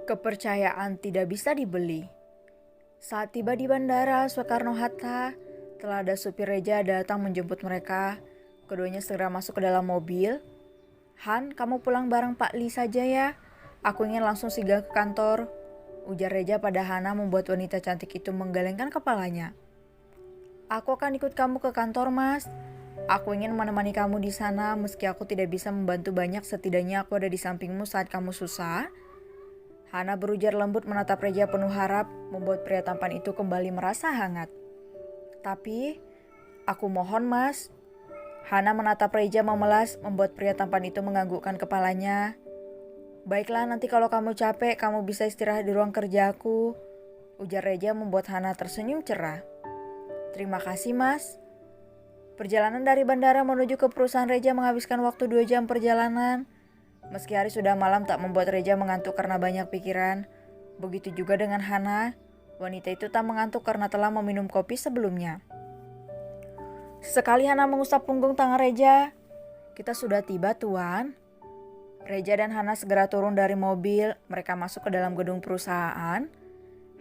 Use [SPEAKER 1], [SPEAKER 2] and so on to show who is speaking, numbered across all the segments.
[SPEAKER 1] Kepercayaan tidak bisa dibeli. Saat tiba di Bandara Soekarno-Hatta, telah ada supir Reja datang menjemput mereka. Keduanya segera masuk ke dalam mobil. "Han, kamu pulang bareng Pak Li saja ya. Aku ingin langsung singgah ke kantor," ujar Reja pada Hana membuat wanita cantik itu menggelengkan kepalanya. "Aku akan ikut kamu ke kantor, Mas. Aku ingin menemani kamu di sana meski aku tidak bisa membantu banyak, setidaknya aku ada di sampingmu saat kamu susah." Hana berujar lembut menatap Reja penuh harap, membuat pria tampan itu kembali merasa hangat. "Tapi, aku mohon Mas." Hana menatap Reja memelas, membuat pria tampan itu menganggukkan kepalanya. "Baiklah, nanti kalau kamu capek, kamu bisa istirahat di ruang kerjaku," ujar Reja membuat Hana tersenyum cerah. "Terima kasih Mas." Perjalanan dari bandara menuju ke perusahaan Reja menghabiskan waktu 2 jam perjalanan. Meski hari sudah malam tak membuat Reja mengantuk karena banyak pikiran. Begitu juga dengan Hana, wanita itu tak mengantuk karena telah meminum kopi sebelumnya. Sesekali Hana mengusap punggung tangan Reja. "Kita sudah tiba, Tuan." Reja dan Hana segera turun dari mobil, mereka masuk ke dalam gedung perusahaan.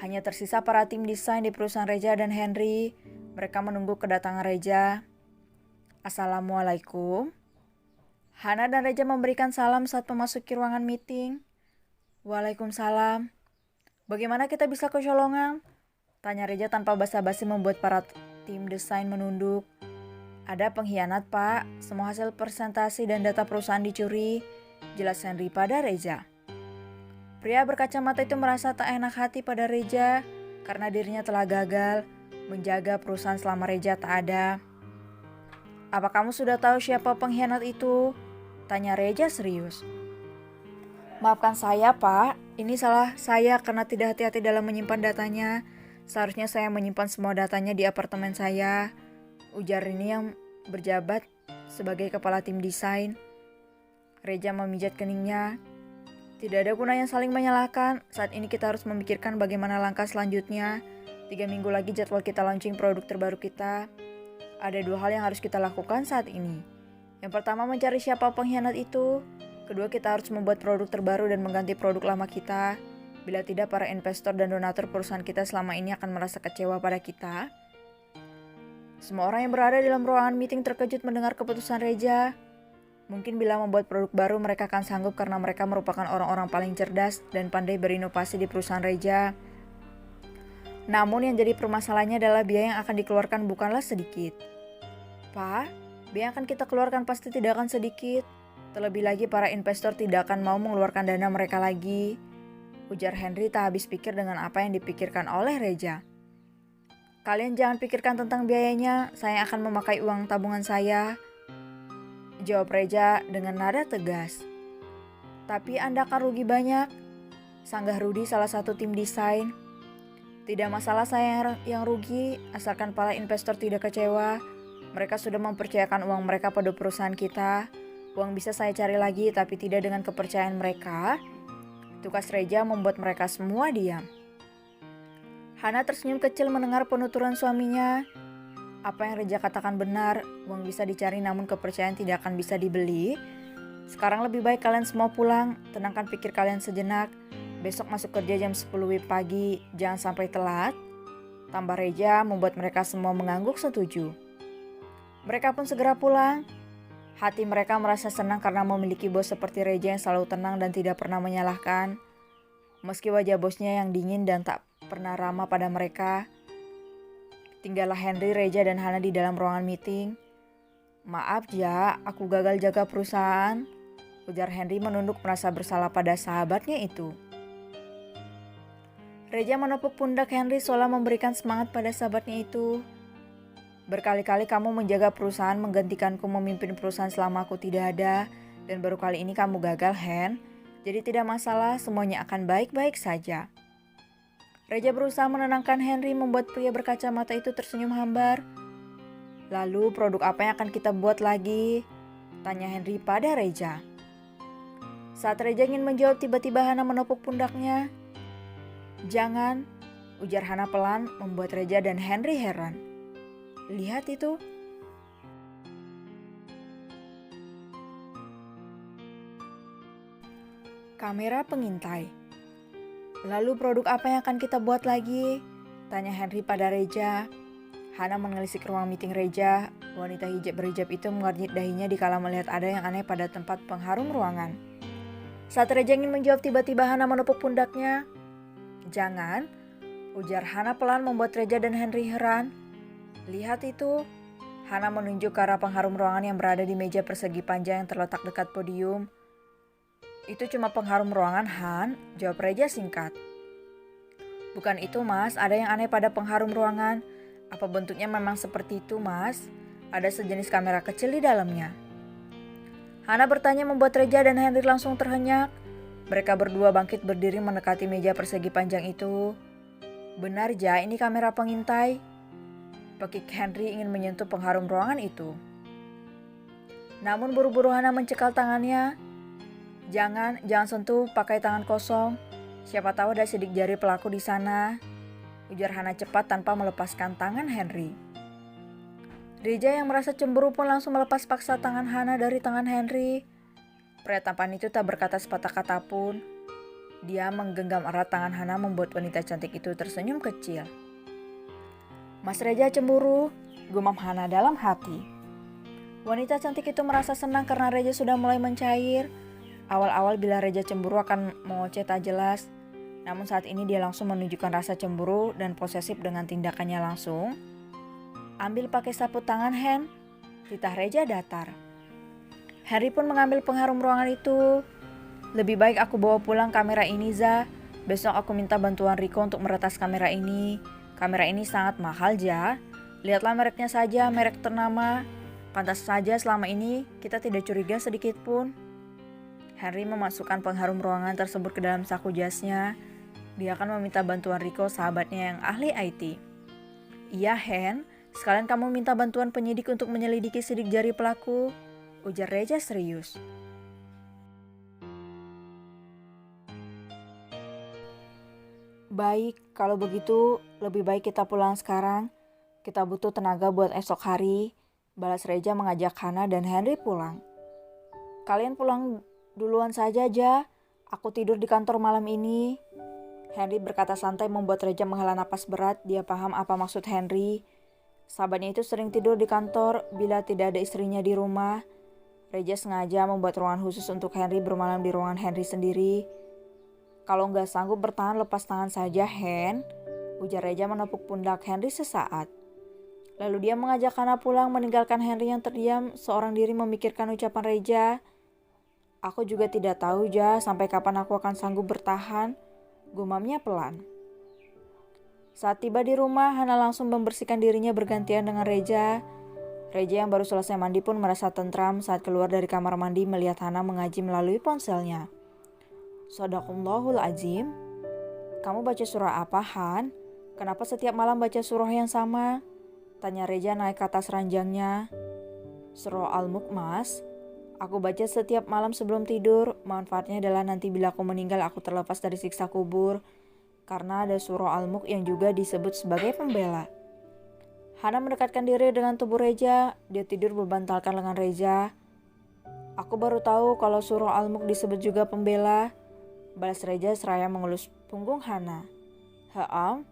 [SPEAKER 1] Hanya tersisa para tim desain di perusahaan Reja dan Henry. Mereka menunggu kedatangan Reja. "Assalamualaikum." Hana dan Reja memberikan salam saat memasuki ruangan meeting. "Waalaikumsalam. Bagaimana kita bisa kecolongan?" tanya Reja tanpa basa-basi membuat para tim desain menunduk. "Ada pengkhianat, Pak. Semua hasil presentasi dan data perusahaan dicuri," jelas Henry pada Reja. Pria berkacamata itu merasa tak enak hati pada Reja karena dirinya telah gagal menjaga perusahaan selama Reja tak ada. "Apa kamu sudah tahu siapa pengkhianat itu?" tanya Reja serius. "Maafkan saya, Pak. Ini salah saya karena tidak hati-hati dalam menyimpan datanya. Seharusnya saya menyimpan semua datanya di apartemen saya," ujar ini yang berjabat sebagai kepala tim desain. Reja memijat keningnya. "Tidak ada gunanya saling menyalahkan. Saat ini kita harus memikirkan bagaimana langkah selanjutnya. 3 minggu lagi jadwal kita launching produk terbaru kita. Ada 2 hal yang harus kita lakukan saat ini. Yang pertama, mencari siapa pengkhianat itu. Kedua, kita harus membuat produk terbaru dan mengganti produk lama kita. Bila tidak, para investor dan donatur perusahaan kita selama ini akan merasa kecewa pada kita." Semua orang yang berada dalam ruangan meeting terkejut mendengar keputusan Reja. Mungkin bila membuat produk baru mereka akan sanggup karena mereka merupakan orang-orang paling cerdas dan pandai berinovasi di perusahaan Reja. Namun yang jadi permasalahannya adalah biaya yang akan dikeluarkan bukanlah sedikit. "Pak, biaya yang akan kita keluarkan pasti tidak akan sedikit. Terlebih lagi para investor tidak akan mau mengeluarkan dana mereka lagi," ujar Henry tak habis pikir dengan apa yang dipikirkan oleh Reja. "Kalian jangan pikirkan tentang biayanya, saya akan memakai uang tabungan saya," jawab Reja dengan nada tegas. "Tapi Anda akan rugi banyak," sanggah Rudy salah satu tim desain. "Tidak masalah saya yang rugi, asalkan para investor tidak kecewa. Mereka sudah mempercayakan uang mereka pada perusahaan kita. Uang bisa saya cari lagi, tapi tidak dengan kepercayaan mereka." Tugas Reja membuat mereka semua diam. Hana tersenyum kecil mendengar penuturan suaminya. Apa yang Reja katakan benar, uang bisa dicari namun kepercayaan tidak akan bisa dibeli. Sekarang lebih baik kalian semua pulang, tenangkan pikir kalian sejenak. Besok masuk kerja jam 10 WIB pagi, jangan sampai telat, tambah Reja membuat mereka semua mengangguk setuju. Mereka pun segera pulang. Hati mereka merasa senang karena memiliki bos seperti Reja yang selalu tenang dan tidak pernah menyalahkan. Meski wajah bosnya yang dingin dan tak pernah ramah pada mereka. Tinggallah Henry, Reja, dan Hana di dalam ruangan meeting. "Maaf ya, aku gagal jaga perusahaan," ujar Henry menunduk merasa bersalah pada sahabatnya itu. Reja menepuk pundak Henry seolah memberikan semangat pada sahabatnya itu. "Berkali-kali kamu menjaga perusahaan menggantikanku memimpin perusahaan selama aku tidak ada, dan baru kali ini kamu gagal, Hen. Jadi tidak masalah, semuanya akan baik-baik saja." Reja berusaha menenangkan Henry membuat pria berkacamata itu tersenyum hambar. "Lalu produk apa yang akan kita buat lagi?" tanya Henry pada Reja. Saat Reja ingin menjawab, tiba-tiba Hana menepuk pundaknya. "Jangan," ujar Hana pelan, membuat Reja dan Henry heran. "Lihat itu." Kamera pengintai. "Lalu produk apa yang akan kita buat lagi?" tanya Henry pada Reja. Hana menelisik ruang meeting Reja. Wanita hijab berhijab itu mengernyit dahinya dikala melihat ada yang aneh pada tempat pengharum ruangan. Saat Reja ingin menjawab, tiba-tiba Hana menepuk pundaknya. "Jangan," ujar Hana pelan, membuat Reja dan Henry heran. "Lihat itu." Hana menunjuk ke arah pengharum ruangan yang berada di meja persegi panjang yang terletak dekat podium. "Itu cuma pengharum ruangan, Han," jawab Reja singkat. "Bukan itu, Mas. Ada yang aneh pada pengharum ruangan." "Apa bentuknya memang seperti itu, Mas? Ada sejenis kamera kecil di dalamnya." Hana bertanya, membuat Reja dan Henry langsung terhenyak. Mereka berdua bangkit berdiri mendekati meja persegi panjang itu. "Benar, Ja, ini kamera pengintai." Pekik Henry ingin menyentuh pengharum ruangan itu. Namun buru-buru Hana mencekal tangannya. Jangan sentuh, pakai tangan kosong. Siapa tahu ada sidik jari pelaku di sana," ujar Hana cepat tanpa melepaskan tangan Henry. Reja yang merasa cemburu pun langsung melepas paksa tangan Hana dari tangan Henry. Pria tampan itu tak berkata sepatah kata pun. Dia menggenggam erat tangan Hana, membuat wanita cantik itu tersenyum kecil. "Mas Reja cemburu," gumam Hana dalam hati. Wanita cantik itu merasa senang karena Reja sudah mulai mencair. Awal-awal bila Reja cemburu akan mengoceh tak jelas. Namun saat ini dia langsung menunjukkan rasa cemburu dan posesif dengan tindakannya langsung. "Ambil pakai sapu tangan, Hen," titah Reja datar. Henry pun mengambil pengharum ruangan itu. "Lebih baik aku bawa pulang kamera ini, Za. Besok aku minta bantuan Riko untuk meretas kamera ini. Kamera ini sangat mahal, Ja. Lihatlah mereknya saja, merek ternama. Pantas saja selama ini kita tidak curiga sedikit pun." Henry memasukkan pengharum ruangan tersebut ke dalam saku jasnya. Dia akan meminta bantuan Riko, sahabatnya yang ahli IT. "Iya, Hen. Sekalian kamu minta bantuan penyidik untuk menyelidiki sidik jari pelaku," ujar Reja serius. "Baik, kalau begitu lebih baik kita pulang sekarang. Kita butuh tenaga buat esok hari," balas Reja mengajak Hana dan Henry pulang. "Kalian pulang duluan saja, Ja. Aku tidur di kantor malam ini," Henry berkata santai, membuat Reja menghela napas berat. Dia paham apa maksud Henry. Sahabatnya itu sering tidur di kantor bila tidak ada istrinya di rumah. Reja sengaja membuat ruangan khusus untuk Henry bermalam di ruangan Henry sendiri. "Kalau nggak sanggup bertahan, lepas tangan saja, Hen," ujar Reja menepuk pundak Henry sesaat. Lalu dia mengajak Hana pulang, meninggalkan Henry yang terdiam seorang diri memikirkan ucapan Reja. "Aku juga tidak tahu, Ja, sampai kapan aku akan sanggup bertahan," gumamnya pelan. Saat tiba di rumah, Hana langsung membersihkan dirinya bergantian dengan Reja. Reja yang baru selesai mandi pun merasa tentram saat keluar dari kamar mandi melihat Hana mengaji melalui ponselnya. "Shadaqallahul azim. Kamu baca surah apa, Han? Kenapa setiap malam baca surah yang sama?" tanya Reja naik ke atas ranjangnya. "Surah Al-Mulk, Mas. Aku baca setiap malam sebelum tidur. Manfaatnya adalah nanti bila aku meninggal aku terlepas dari siksa kubur. Karena ada surah Al-Mulk yang juga disebut sebagai pembela." Hana mendekatkan diri dengan tubuh Reja. Dia tidur berbantalkan lengan Reja. "Aku baru tahu kalau surah Al-Mulk disebut juga pembela," balas Reja seraya mengelus punggung Hana. "Haam,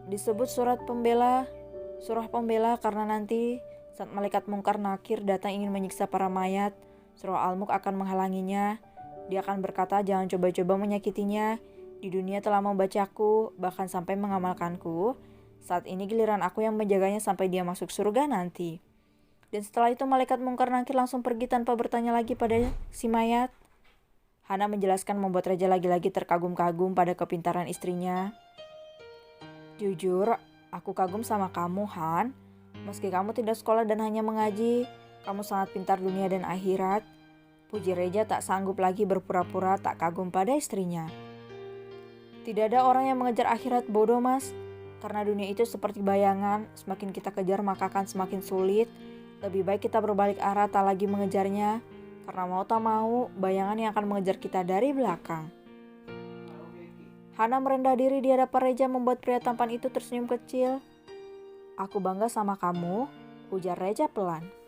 [SPEAKER 1] disebut surah pembela karena nanti saat malaikat Mungkar Nakir datang ingin menyiksa para mayat, surah Al-Mulk akan menghalanginya. Dia akan berkata, jangan coba-coba menyakitinya. Di dunia telah membacaku, bahkan sampai mengamalkanku. Saat ini giliran aku yang menjaganya sampai dia masuk surga nanti." Dan setelah itu malaikat Mungkar Nakir langsung pergi tanpa bertanya lagi pada si mayat. Hana menjelaskan, membuat Reja lagi-lagi terkagum-kagum pada kepintaran istrinya. "Jujur, aku kagum sama kamu, Han. Meski kamu tidak sekolah dan hanya mengaji, kamu sangat pintar dunia dan akhirat." Puji Reja tak sanggup lagi berpura-pura tak kagum pada istrinya. "Tidak ada orang yang mengejar akhirat, bodoh, Mas. Karena dunia itu seperti bayangan, semakin kita kejar maka akan semakin sulit. Lebih baik kita berbalik arah, tak lagi mengejarnya. Karena mau tak mau, bayangan yang akan mengejar kita dari belakang. Hana merendah diri di hadapan Reja membuat pria tampan itu tersenyum kecil. Aku bangga sama kamu, ujar Reja pelan.